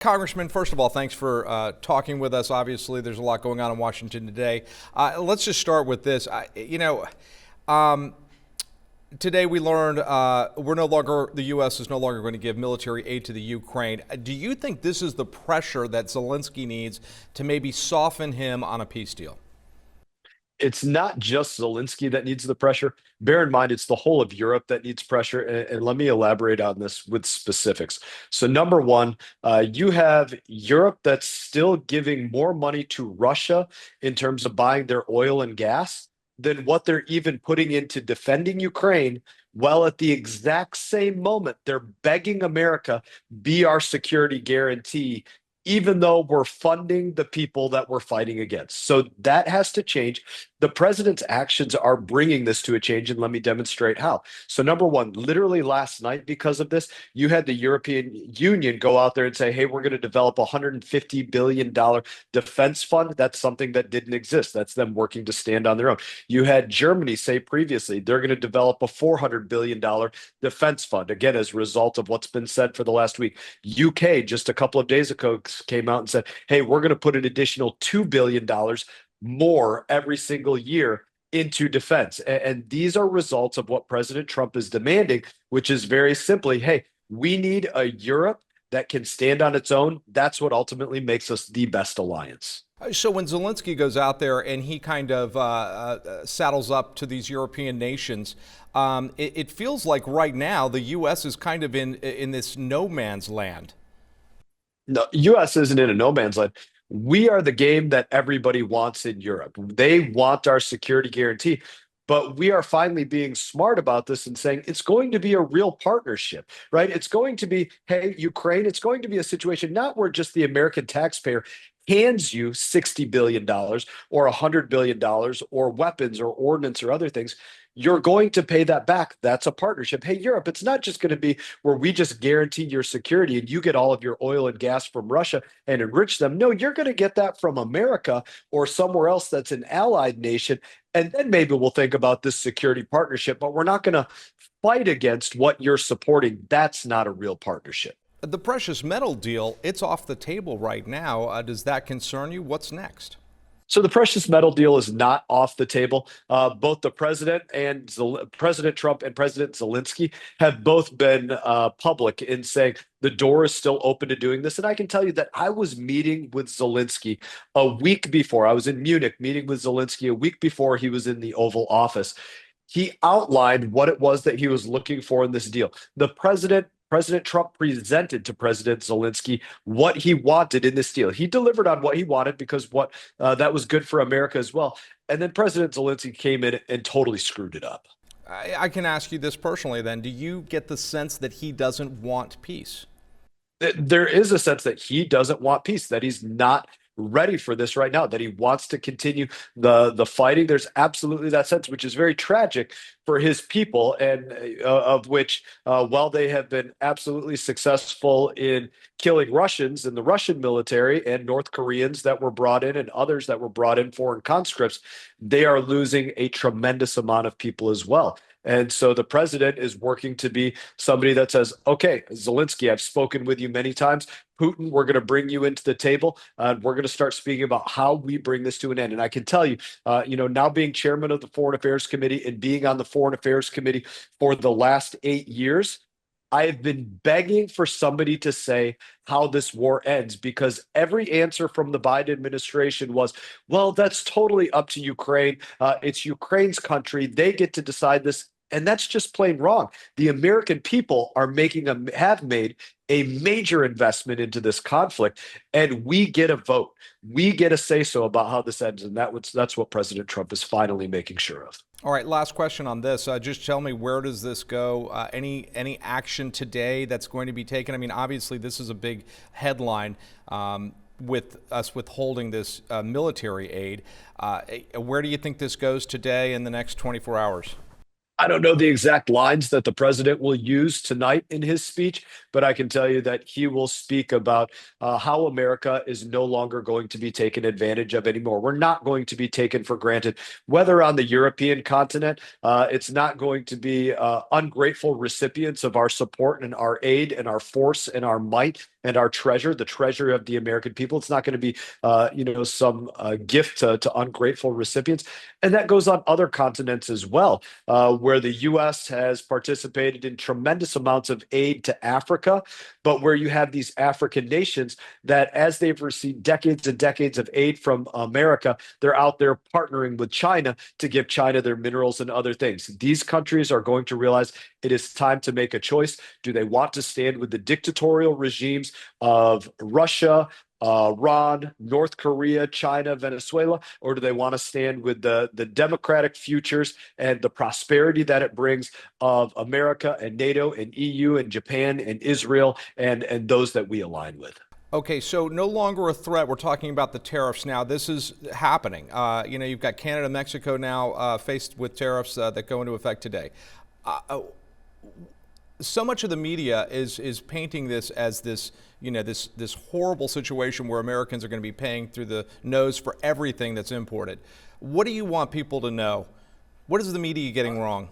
Congressman, first of all, thanks for talking with us. Obviously, there's a lot going on in Washington today. Let's just start with this. Um, Today we learned the U.S. is no longer going to give military aid to the Ukraine. Do you think this is the pressure that Zelensky needs to maybe soften him on a peace deal? It's not just Zelensky that needs the pressure. Bear in mind, it's the whole of Europe that needs pressure. And let me elaborate on this with specifics. So, number one, you have Europe that's still giving more money to Russia in terms of buying their oil and gas than what they're even putting into defending Ukraine. While at the exact same moment, they're begging America be our security guarantee, even though we're funding the people that we're fighting against. So that has to change. The president's actions are bringing this to a change, and let me demonstrate how. So, number one, literally last night, because of this, you had the European Union go out there and say, hey, we're going to develop a $150 billion defense fund. That's something that didn't exist. That's them working to stand on their own. You had Germany say previously they're going to develop a $400 billion defense fund, again, as a result of what's been said for the last week. UK just a couple of days ago came out and said, hey, we're going to put an additional $2 billion more every single year into defense. And these are results of what President Trump is demanding, which is very simply, hey, we need a Europe that can stand on its own. That's what ultimately makes us the best alliance. So when Zelensky goes out there and he kind of saddles up to these European nations, it feels like right now the U.S. is kind of in this no man's land. No, US isn't in a no man's land. We are the game that everybody wants in Europe. They want our security guarantee, but we are finally being smart about this and saying it's going to be a real partnership, right? It's going to be, hey, Ukraine, it's going to be a situation not where just the American taxpayer hands you $60 billion or $100 billion or weapons or ordnance or other things. You're going to pay that back. That's a partnership. Hey, Europe, it's not just going to be where we just guarantee your security and you get all of your oil and gas from Russia and enrich them. No, you're going to get that from America or somewhere else that's an allied nation. And then maybe we'll think about this security partnership, but we're not going to fight against what you're supporting. That's not a real partnership. The precious metal deal, it's off the table right now. Does that concern you? What's next? So the precious metal deal is not off the table. Both the president and President Trump and President Zelensky have both been public in saying the door is still open to doing this. And I can tell you that I was meeting with Zelensky a week before. I was in Munich meeting with Zelensky a week before he was in the Oval Office. He outlined what it was that he was looking for in this deal. President Trump presented to President Zelensky what he wanted in this deal. He delivered on what he wanted because what that was good for America as well. And then President Zelensky came in and totally screwed it up. I can ask you this personally then. Do you get the sense that he doesn't want peace? There is a sense that he doesn't want peace, that he's not ready for this right now, that he wants to continue the fighting. There's absolutely that sense, which is very tragic for his people, and of which, while they have been absolutely successful in killing Russians in the Russian military and North Koreans that were brought in and others that were brought in, foreign conscripts, they are losing a tremendous amount of people as well. And so the president is working to be somebody that says, okay, Zelensky, I've spoken with you many times. Putin, we're going to bring you into the table. We're going to start speaking about how we bring this to an end. And I can tell you, now being chairman of the Foreign Affairs Committee and being on the Foreign Affairs Committee for the last 8 years, I have been begging for somebody to say how this war ends, because every answer from the Biden administration was, well, that's totally up to Ukraine. It's Ukraine's country. They get to decide this. And that's just plain wrong. The American people have made a major investment into this conflict, and we get a vote. We get a say so about how this ends, and that's what President Trump is finally making sure of. All right, last question on this. Just tell me, where does this go? Any action today that's going to be taken? I mean, obviously, this is a big headline with us withholding this military aid. Where do you think this goes today in the next 24 hours? I don't know the exact lines that the president will use tonight in his speech, but I can tell you that he will speak about how America is no longer going to be taken advantage of anymore. We're not going to be taken for granted, whether on the European continent. It's not going to be ungrateful recipients of our support and our aid and our force and our might and our treasure, the treasure of the American people. It's not going to be, some gift to ungrateful recipients. And that goes on other continents as well, where the U.S. has participated in tremendous amounts of aid to Africa, but where you have these African nations that, as they've received decades and decades of aid from America, they're out there partnering with China to give China their minerals and other things. These countries are going to realize it is time to make a choice. Do they want to stand with the dictatorial regimes of Russia, Iran, North Korea, China, Venezuela, or do they want to stand with the democratic futures and the prosperity that it brings of America and NATO and EU and Japan and Israel and those that we align with? Okay, so no longer a threat. We're talking about the tariffs now. This is happening. You've got Canada, Mexico now faced with tariffs that go into effect today. So much of the media is painting this as this horrible situation where Americans are going to be paying through the nose for everything that's imported. What do you want people to know? What is the media getting wrong?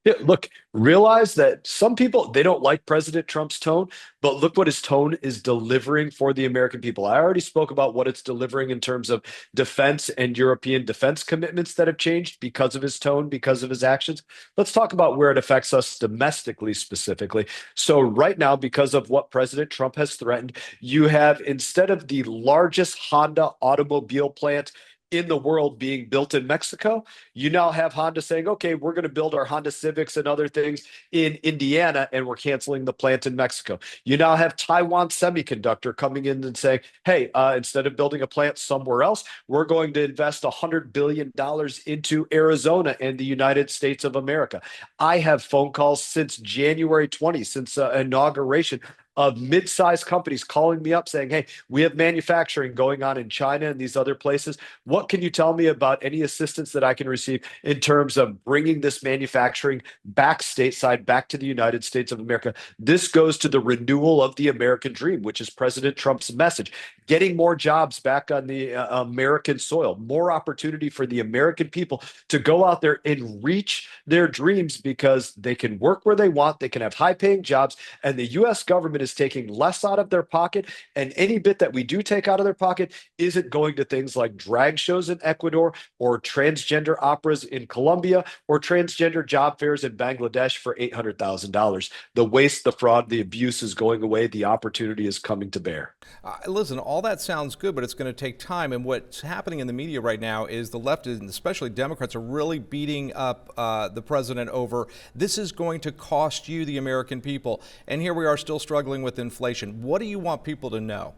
Yeah, look, realize that some people they don't like President Trump's tone, but look what his tone is delivering for the American people. I already spoke about what it's delivering in terms of defense and European defense commitments that have changed because of his tone, because of his actions. Let's talk about where it affects us domestically specifically. So right now, because of what President Trump has threatened, you have, instead of the largest Honda automobile plant in the world being built in Mexico, you now have Honda saying, okay, we're going to build our Honda Civics and other things in Indiana, and we're canceling the plant in Mexico. You now have Taiwan Semiconductor coming in and saying, hey, instead of building a plant somewhere else, we're going to invest $100 billion into Arizona and the United States of America. I have phone calls since January 20, since inauguration, of mid-sized companies calling me up saying, hey, we have manufacturing going on in China and these other places. What can you tell me about any assistance that I can receive in terms of bringing this manufacturing back stateside, back to the United States of America? This goes to the renewal of the American dream, which is President Trump's message. Getting more jobs back on the American soil, more opportunity for the American people to go out there and reach their dreams because they can work where they want, they can have high-paying jobs, and the U.S. government is taking less out of their pocket. And any bit that we do take out of their pocket isn't going to things like drag shows in Ecuador or transgender operas in Colombia or transgender job fairs in Bangladesh for $800,000. The waste, the fraud, the abuse is going away. The opportunity is coming to bear. Listen, all that sounds good, but it's going to take time. And what's happening in the media right now is the left, and especially Democrats, are really beating up the president over this is going to cost you, the American people. And here we are still struggling with inflation. What do you want people to know?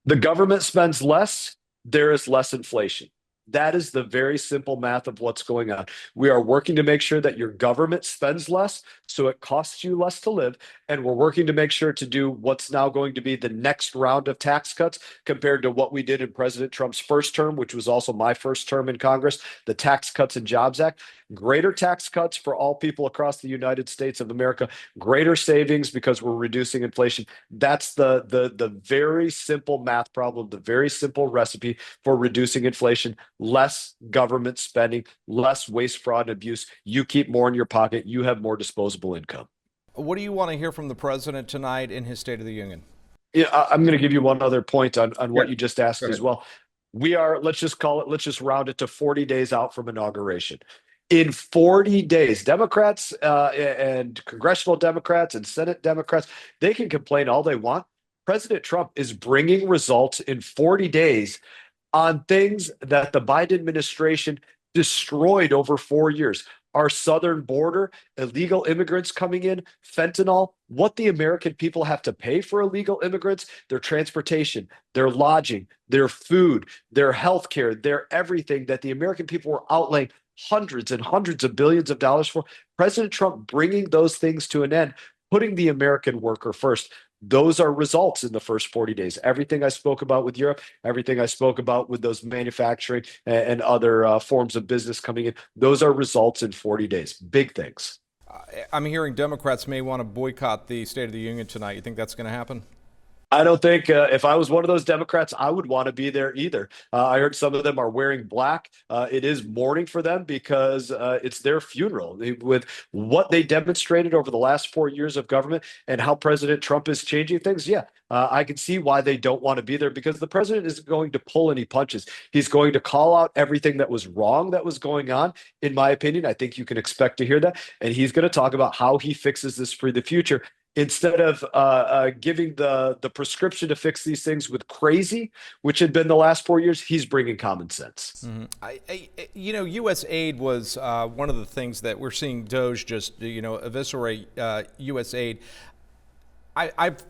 The government spends less, there is less inflation. That is the very simple math of what's going on. We are working to make sure that your government spends less, so it costs you less to live. And we're working to make sure to do what's now going to be the next round of tax cuts compared to what we did in President Trump's first term, which was also my first term in Congress, the Tax Cuts and Jobs Act. Greater tax cuts for all people across the United States of America, greater savings because we're reducing inflation. That's the very simple math problem, the very simple recipe for reducing inflation. Less government spending, less waste, fraud, and abuse. You keep more in your pocket. You have more disposable income. What do you want to hear from the president tonight in his State of the Union? Yeah, I'm going to give you one other point on what you just asked Go ahead. as well. We are, let's just round it to 40 days out from inauguration. In 40 days, Democrats and congressional Democrats and Senate Democrats, they can complain all they want. President Trump is bringing results in 40 days on things that the Biden administration destroyed over 4 years. Our southern border, illegal immigrants coming in, fentanyl, what the American people have to pay for illegal immigrants, their transportation, their lodging, their food, their health care, their everything that the American people were outlaying hundreds and hundreds of billions of dollars for. President Trump bringing those things to an end, putting the American worker first. Those are results in the first 40 days. Everything I spoke about with Europe, everything I spoke about with those manufacturing and other forms of business coming in, those are results in 40 days. Big things. I'm hearing Democrats may want to boycott the State of the Union tonight. You think that's going to happen? I don't think if I was one of those Democrats, I would want to be there either. I heard some of them are wearing black. It is mourning for them because it's their funeral. With what they demonstrated over the last 4 years of government and how President Trump is changing things, yeah, I can see why they don't want to be there because the president isn't going to pull any punches. He's going to call out everything that was wrong that was going on. In my opinion, I think you can expect to hear that. And he's going to talk about how he fixes this for the future instead of giving the prescription to fix these things with crazy, which had been the last 4 years. He's bringing common sense. U.S. aid was one of the things that we're seeing DOJ just, eviscerate U.S. aid.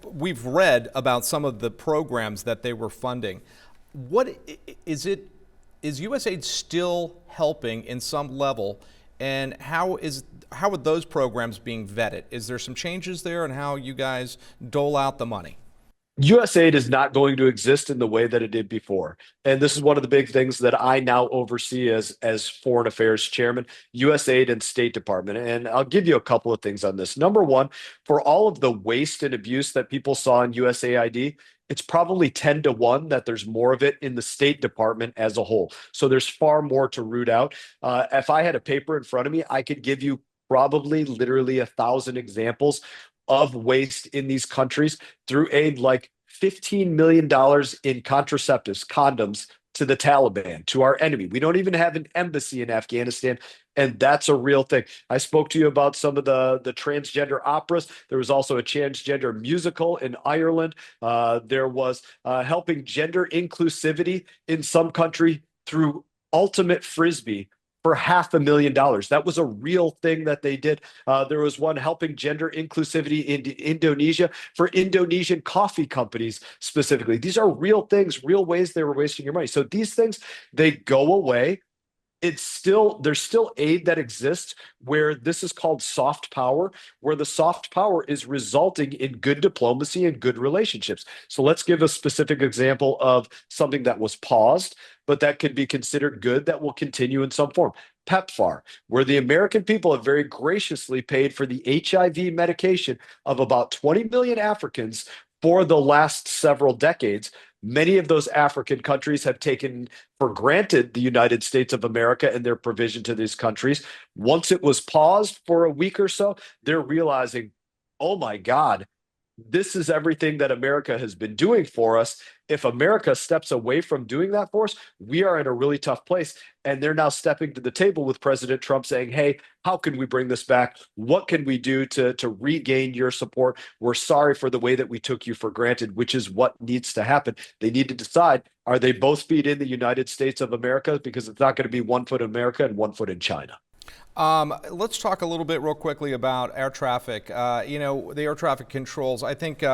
We've read about some of the programs that they were funding. What is it? Is USAID still helping in some level, and how are those programs being vetted? Is there some changes there in how you guys dole out the money? USAID is not going to exist in the way that it did before. And this is one of the big things that I now oversee as foreign affairs chairman, USAID and State Department. And I'll give you a couple of things on this. Number one, for all of the waste and abuse that people saw in USAID, it's probably 10 to 1 that there's more of it in the State Department as a whole. So there's far more to root out. If I had a paper in front of me, I could give you probably literally 1,000 examples of waste in these countries through aid like $15 million in contraceptives, condoms to the Taliban, to our enemy. We don't even have an embassy in Afghanistan, and that's a real thing. I spoke to you about some of the transgender operas. There was also a transgender musical in Ireland. There was helping gender inclusivity in some country through Ultimate Frisbee for $500,000. That was a real thing that they did. There was one helping gender inclusivity in Indonesia for Indonesian coffee companies specifically. These are real things, real ways they were wasting your money. So these things, they go away. There's still aid that exists where this is called soft power, where the soft power is resulting in good diplomacy and good relationships. So let's give a specific example of something that was paused, but that could be considered good that will continue in some form. PEPFAR, where the American people have very graciously paid for the HIV medication of about 20 million Africans for the last several decades. Many of those African countries have taken for granted the United States of America and their provision to these countries. Once it was paused for a week or so, they're realizing, oh my God, this is everything that America has been doing for us. If America steps away from doing that for us, we are in a really tough place. And they're now stepping to the table with President Trump saying, hey, how can we bring this back? What can we do to regain your support? We're sorry for the way that we took you for granted, which is what needs to happen. They need to decide, are they both feet in the United States of America? Because it's not going to be 1 foot in America and 1 foot in China. Let's talk a little bit real quickly about air traffic. The air traffic controls. I think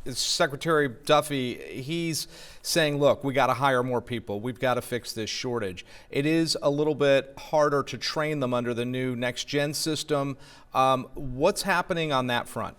Secretary Duffy, he's saying, look, we got to hire more people. We've got to fix this shortage. It is a little bit harder to train them under the new next gen system. What's happening on that front?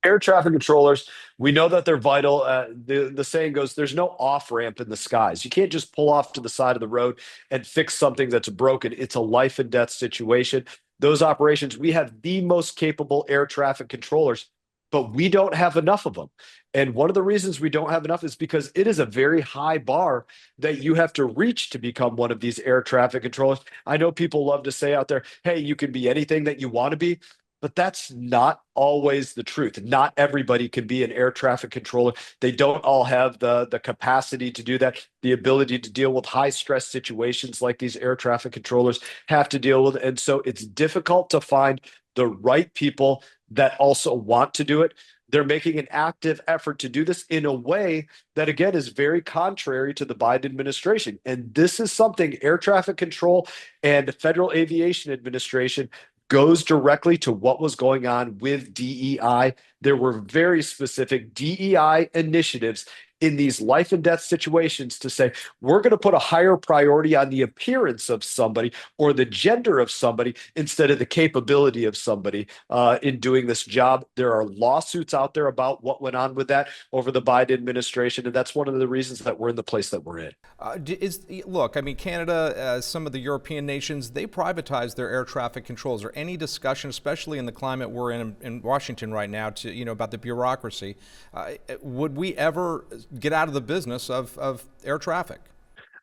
Air traffic controllers, we know that they're vital. The saying goes, there's no off ramp in the skies. You can't just pull off to the side of the road and fix something that's broken. It's a life and death situation. Those operations, we have the most capable air traffic controllers, but we don't have enough of them. And one of the reasons we don't have enough is because it is a very high bar that you have to reach to become one of these air traffic controllers. I know people love to say out there, hey, you can be anything that you want to be. But that's not always the truth. Not everybody can be an air traffic controller. They don't all have the capacity to do that, the ability to deal with high stress situations like these air traffic controllers have to deal with. And so it's difficult to find the right people that also want to do it. They're making an active effort to do this in a way that, again, is very contrary to the Biden administration. And this is something air traffic control and the Federal Aviation Administration goes directly to what was going on with DEI. There were very specific DEI initiatives in these life and death situations to say, we're going to put a higher priority on the appearance of somebody or the gender of somebody instead of the capability of somebody in doing this job. There are lawsuits out there about what went on with that over the Biden administration, and that's one of the reasons that we're in the place that we're in. Look, I mean, Canada, some of the European nations, they privatize their air traffic controls. Or any discussion, especially in the climate we're in Washington right now, about the bureaucracy, would we ever get out of the business of air traffic?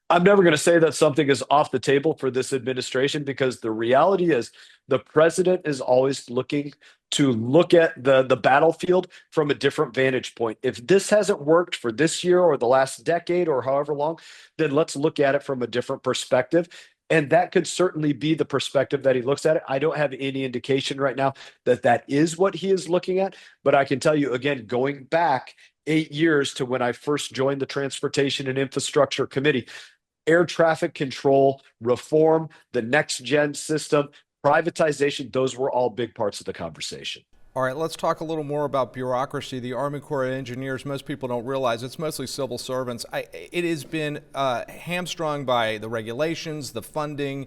I'm never going to say that something is off the table for this administration, because the reality is the president is always looking to look at the battlefield from a different vantage point. If this hasn't worked for this year or the last decade or however long, then let's look at it from a different perspective. And that could certainly be the perspective that he looks at it. I don't have any indication right now that that is what he is looking at. But I can tell you, again, going back 8 years to when I first joined the Transportation and Infrastructure Committee, air traffic control reform, the next gen system, privatization, those were all big parts of the conversation. All right, let's talk a little more about bureaucracy. The Army Corps of Engineers, most people don't realize it's mostly civil servants. It has been hamstrung by the regulations, the funding,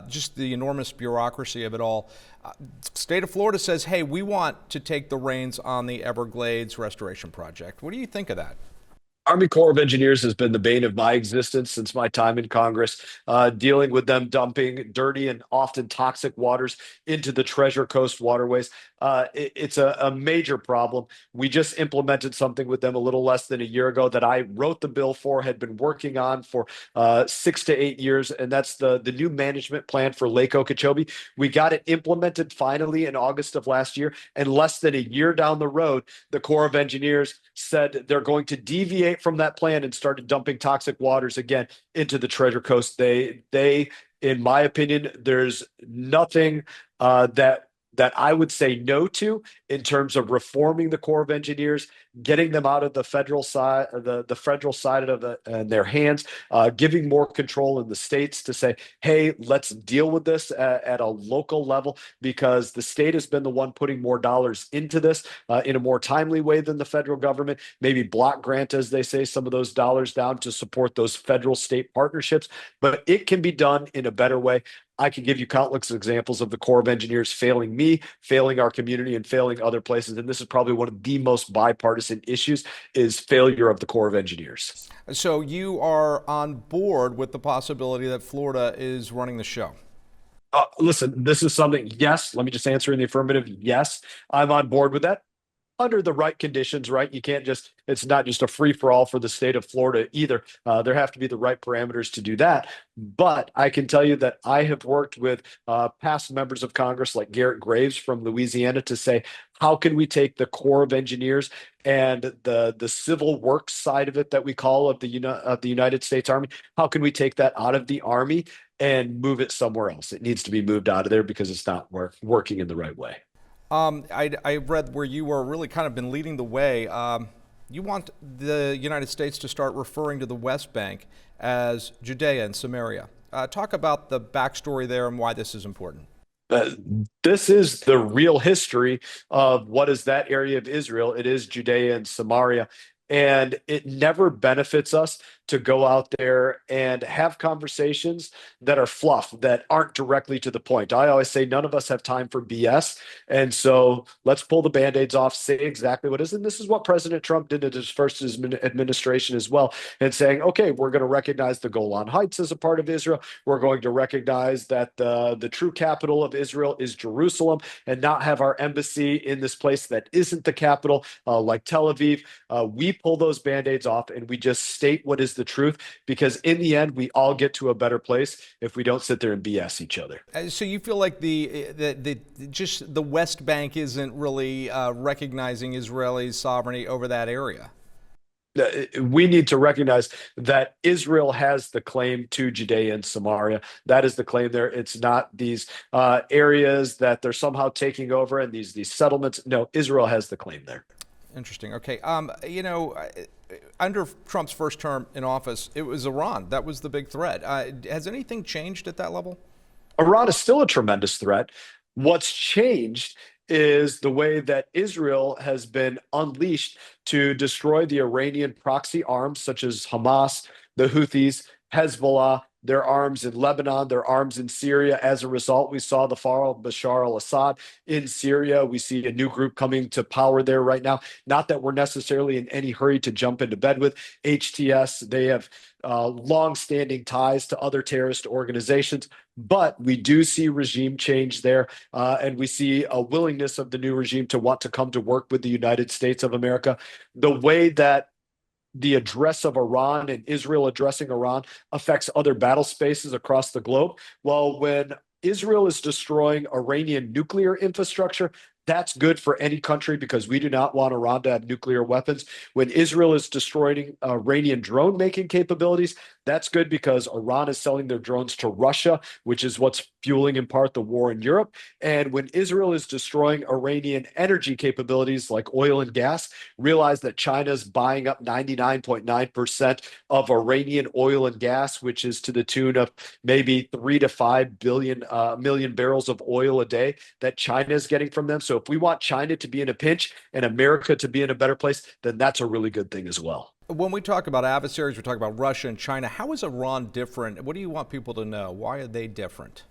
just the enormous bureaucracy of it all. State of Florida says, hey, we want to take the reins on the Everglades restoration project. What do you think of that? Army Corps of Engineers has been the bane of my existence since my time in Congress, dealing with them dumping dirty and often toxic waters into the Treasure Coast waterways. It's a major problem. We just implemented something with them a little less than a year ago that I wrote the bill for, had been working on for 6 to 8 years, and that's the new management plan for Lake Okeechobee. We got it implemented finally in August of last year, and less than a year down the road, the Corps of Engineers said they're going to deviate from that plan and started dumping toxic waters again into the Treasure Coast. They, in my opinion, there's nothing that I would say no to in terms of reforming the Corps of Engineers, getting them out of the federal side, the federal side of their hands, giving more control in the states to say, hey, let's deal with this at a local level, because the state has been the one putting more dollars into this in a more timely way than the federal government. Maybe block grant, as they say, some of those dollars down to support those federal state partnerships, but it can be done in a better way. I can give you countless examples of the Corps of Engineers failing me, failing our community, and failing other places. And this is probably one of the most bipartisan issues, is failure of the Corps of Engineers. So you are on board with the possibility that Florida is running the show? Listen, this is something, yes, let me just answer in the affirmative. Yes, I'm on board with that. Under the right conditions, right? You can't just, it's not just a free for all for the state of Florida either. There have to be the right parameters to do that. But I can tell you that I have worked with past members of Congress like Garrett Graves from Louisiana to say, how can we take the Corps of Engineers and the civil works side of it that we call of the United States Army? How can we take that out of the Army and move it somewhere else? It needs to be moved out of there because it's not working in the right way. I read where you were really kind of been leading the way. You want the United States to start referring to the West Bank as Judea and Samaria. Talk about the backstory there and why this is important. This is the real history of what is that area of Israel. It is Judea and Samaria. And it never benefits us to go out there and have conversations that are fluff, that aren't directly to the point. I always say none of us have time for BS. And so let's pull the Band-Aids off, say exactly what it is. And this is what President Trump did in his first administration as well, and saying, okay, we're going to recognize the Golan Heights as a part of Israel. We're going to recognize that the true capital of Israel is Jerusalem, and not have our embassy in this place that isn't the capital, like Tel Aviv. We pull those Band-Aids off and we just state what is the truth, because in the end, we all get to a better place if we don't sit there and BS each other. So you feel like just the West Bank isn't really recognizing Israeli sovereignty over that area? We need to recognize that Israel has the claim to Judea and Samaria. That is the claim there. It's not these areas that they're somehow taking over and these settlements. No, Israel has the claim there. Interesting. Okay. Under Trump's first term in office, it was Iran. That was the big threat. Has anything changed at that level? Iran is still a tremendous threat. What's changed is the way that Israel has been unleashed to destroy the Iranian proxy arms, such as Hamas, the Houthis, Hezbollah, their arms in Lebanon, their arms in Syria. As a result, we saw the fall of Bashar al-Assad in Syria. We see a new group coming to power there right now. Not that we're necessarily in any hurry to jump into bed with HTS. They have long-standing ties to other terrorist organizations, but we do see regime change there, and we see a willingness of the new regime to want to come to work with the United States of America. The way that the address of Iran and Israel addressing Iran affects other battle spaces across the globe. Well, when Israel is destroying Iranian nuclear infrastructure, that's good for any country because we do not want Iran to have nuclear weapons. When Israel is destroying Iranian drone making capabilities, that's good because Iran is selling their drones to Russia, which is what's fueling in part the war in Europe. And when Israel is destroying Iranian energy capabilities like oil and gas, realize that China is buying up 99.9% of Iranian oil and gas, which is to the tune of maybe 3 to 5 million barrels of oil a day that China is getting from them. So if we want China to be in a pinch and America to be in a better place, then that's a really good thing as well. When we talk about adversaries, we talk about Russia and China. How is Iran different? What do you want people to know? Why are they different?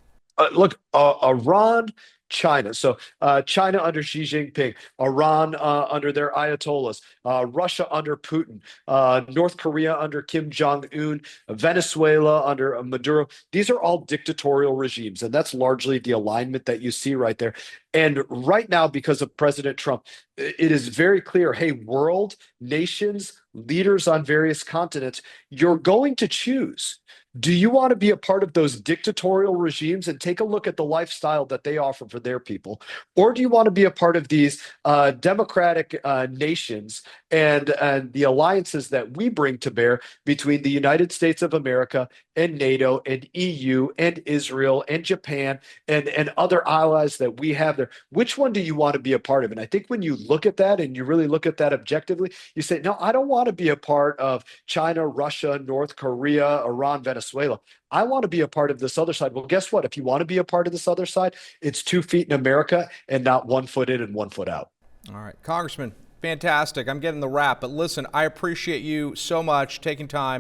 Look, Iran, China. So China under Xi Jinping, Iran under their Ayatollahs, Russia under Putin, North Korea under Kim Jong-un, Venezuela under Maduro. These are all dictatorial regimes, and that's largely the alignment that you see right there. And right now, because of President Trump, it is very clear, hey, world, nations, leaders on various continents, you're going to choose. Do you want to be a part of those dictatorial regimes and take a look at the lifestyle that they offer for their people? Or do you want to be a part of these democratic nations and the alliances that we bring to bear between the United States of America and NATO and EU and Israel and Japan and other allies that we have there? Which one do you want to be a part of? And I think when you look at that and you really look at that objectively, you say, no, I don't want to be a part of China, Russia, North Korea, Iran, Venezuela. I want to be a part of this other side. Well, guess what? If you want to be a part of this other side, it's 2 feet in America and not 1 foot in and 1 foot out. All right, Congressman, fantastic. I'm getting the wrap, but listen, I appreciate you so much taking time